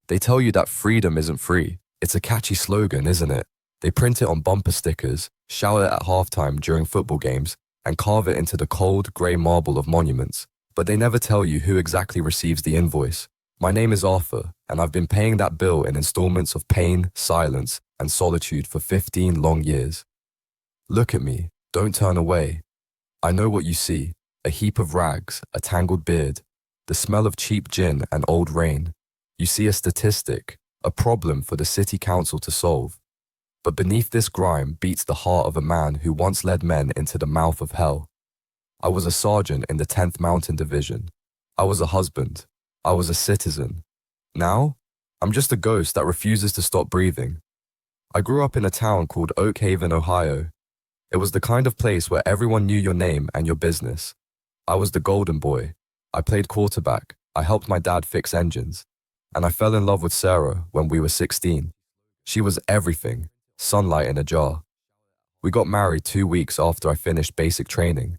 They tell you that freedom isn't free. It's a catchy slogan, isn't it? They print it on bumper stickers, shout it at halftime during football games, and carve it into the cold, grey marble of monuments. But they never tell you who exactly receives the invoice. My name is Arthur, and I've been paying that bill in installments of pain, silence, and solitude for 15 long years. Look at me. Don't turn away. I know what you see. A heap of rags, a tangled beard, the smell of cheap gin and old rain. You see a statistic, a problem for the city council to solve. But beneath this grime beats the heart of a man who once led men into the mouth of hell. I was a sergeant in the 10th Mountain Division. I was a husband. I was a citizen. Now, I'm just a ghost that refuses to stop breathing. I grew up in a town called Oak Haven, Ohio. It was the kind of place where everyone knew your name and your business. I was the golden boy. I played quarterback. I helped my dad fix engines. And I fell in love with Sarah when we were 16. She was everything, sunlight in a jar. We got married 2 weeks after I finished basic training.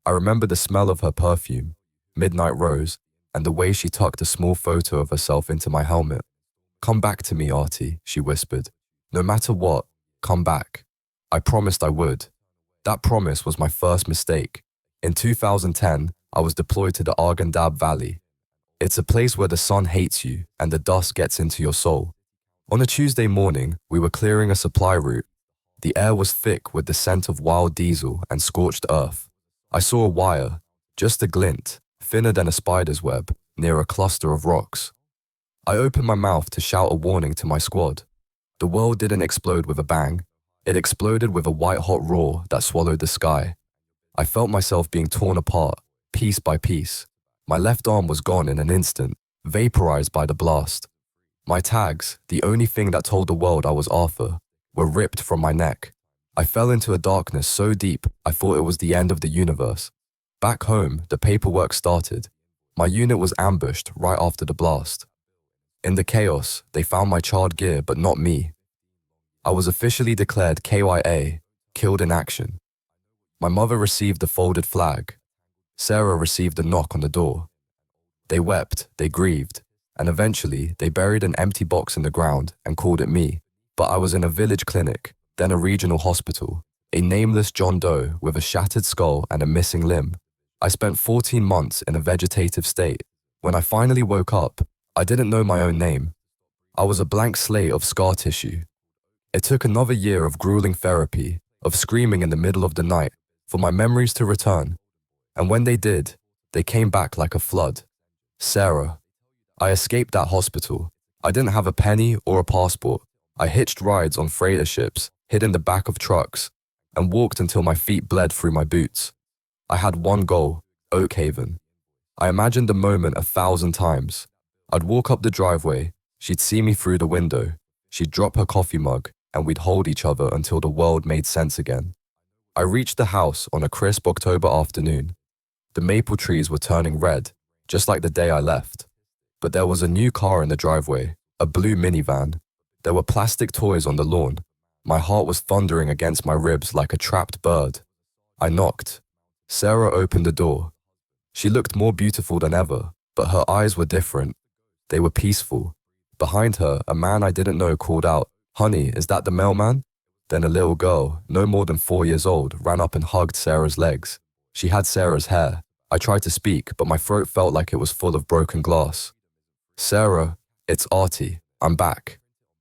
I remember the smell of her perfume, midnight rose, and the way she tucked a small photo of herself into my helmet. "Come back to me, Artie," she whispered. "No matter what, come back." I promised I would. That promise was my first mistake. In 2010, I was deployed to the Arghandab Valley. It's a place where the sun hates you and the dust gets into your soul. On a Tuesday morning, we were clearing a supply route. The air was thick with the scent of wild diesel and scorched earth. I saw a wire, just a glint, thinner than a spider's web, near a cluster of rocks. I opened my mouth to shout a warning to my squad. The world didn't explode with a bang. It exploded with a white-hot roar that swallowed the sky. I felt myself being torn apart, piece by piece. My left arm was gone in an instant, vaporized by the blast. My tags, the only thing that told the world I was Arthur, were ripped from my neck. I fell into a darkness so deep I thought it was the end of the universe. Back home, the paperwork started. My unit was ambushed right after the blast. In the chaos, they found my charred gear, but not me. I was officially declared KIA, killed in action. My mother received the folded flag. Sarah received a knock on the door. They wept, they grieved, and eventually they buried an empty box in the ground and called it me. But I was in a village clinic, then a regional hospital, a nameless John Doe with a shattered skull and a missing limb. I spent 14 months in a vegetative state. When I finally woke up, I didn't know my own name. I was a blank slate of scar tissue. It took another year of grueling therapy, of screaming in the middle of the night, for my memories to return. And when they did, they came back like a flood. Sarah. I escaped that hospital. I didn't have a penny or a passport. I hitched rides on freighter ships, hid in the back of trucks, and walked until my feet bled through my boots. I had one goal, Oak Haven. I imagined the moment 1,000 times. I'd walk up the driveway, she'd see me through the window, she'd drop her coffee mug, and we'd hold each other until the world made sense again. I reached the house on a crisp October afternoon. The maple trees were turning red, just like the day I left. But there was a new car in the driveway, a blue minivan. There were plastic toys on the lawn. My heart was thundering against my ribs like a trapped bird. I knocked. Sarah opened the door. She looked more beautiful than ever, but her eyes were different. They were peaceful. Behind her, a man I didn't know called out, "Honey, is that the mailman?" Then a little girl, no more than 4 years old, ran up and hugged Sarah's legs. She had Sarah's hair. I tried to speak, but my throat felt like it was full of broken glass. "Sarah, it's Artie. I'm back."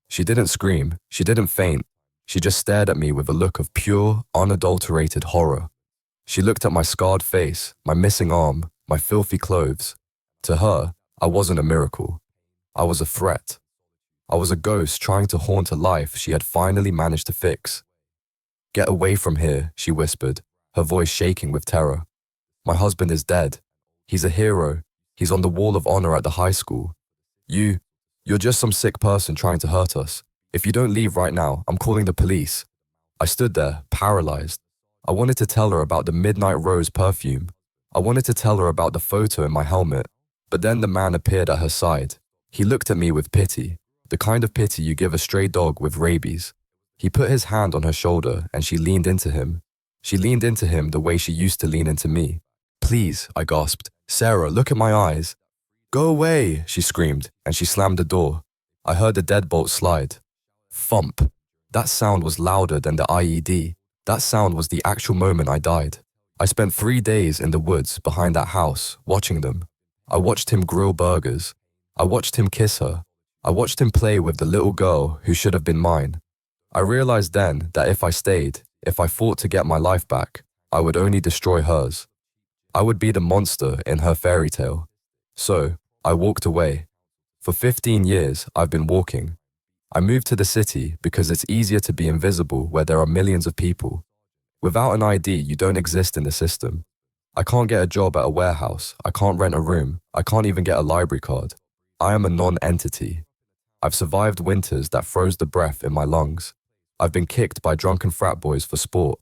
She didn't scream. She didn't faint. She just stared at me with a look of pure, unadulterated horror. She looked at my scarred face, my missing arm, my filthy clothes. To her, I wasn't a miracle. I was a threat. I was a ghost trying to haunt a life she had finally managed to fix. "Get away from here," she whispered, her voice shaking with terror. "My husband is dead. He's a hero. He's on the wall of honor at the high school. You're just some sick person trying to hurt us. If you don't leave right now, I'm calling the police." I stood there, paralyzed. I wanted to tell her about the midnight rose perfume. I wanted to tell her about the photo in my helmet. But then the man appeared at her side. He looked at me with pity, the kind of pity you give a stray dog with rabies. He put his hand on her shoulder and she leaned into him. She leaned into him the way she used to lean into me. "Please," I gasped. "Sarah, look at my eyes." "Go away," she screamed, and she slammed the door. I heard the deadbolt slide. Thump. That sound was louder than the IED. That sound was the actual moment I died. I spent 3 days in the woods behind that house, watching them. I watched him grill burgers. I watched him kiss her. I watched him play with the little girl who should have been mine. I realized then that if I stayed, if I fought to get my life back, I would only destroy hers. I would be the monster in her fairy tale. So, I walked away. For 15 years, I've been walking. I moved to the city because it's easier to be invisible where there are millions of people. Without an ID, you don't exist in the system. I can't get a job at a warehouse. I can't rent a room. I can't even get a library card. I am a non-entity. I've survived winters that froze the breath in my lungs. I've been kicked by drunken frat boys for sport.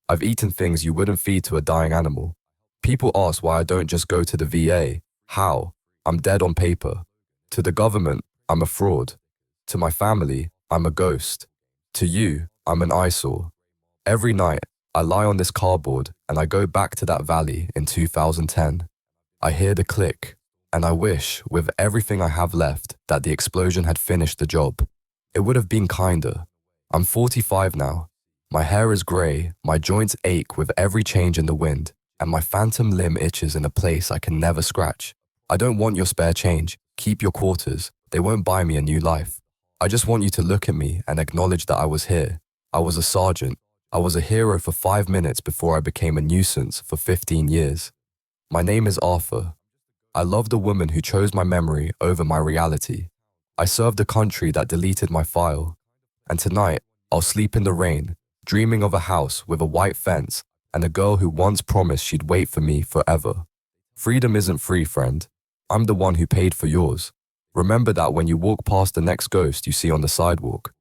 I've eaten things you wouldn't feed to a dying animal. People ask why I don't just go to the VA. How? I'm dead on paper. To the government, I'm a fraud. To my family, I'm a ghost. To you, I'm an eyesore. Every night, I lie on this cardboard and I go back to that valley in 2010. I hear the click, and I wish, with everything I have left, that the explosion had finished the job. It would have been kinder. I'm 45 now. My hair is grey, my joints ache with every change in the wind, and my phantom limb itches in a place I can never scratch. I don't want your spare change. Keep your quarters. They won't buy me a new life. I just want you to look at me and acknowledge that I was here. I was a sergeant. I was a hero for 5 minutes before I became a nuisance for 15 years. My name is Arthur. I love the woman who chose my memory over my reality. I served a country that deleted my file. And tonight, I'll sleep in the rain, dreaming of a house with a white fence and a girl who once promised she'd wait for me forever. Freedom isn't free, friend. I'm the one who paid for yours. Remember that when you walk past the next ghost you see on the sidewalk.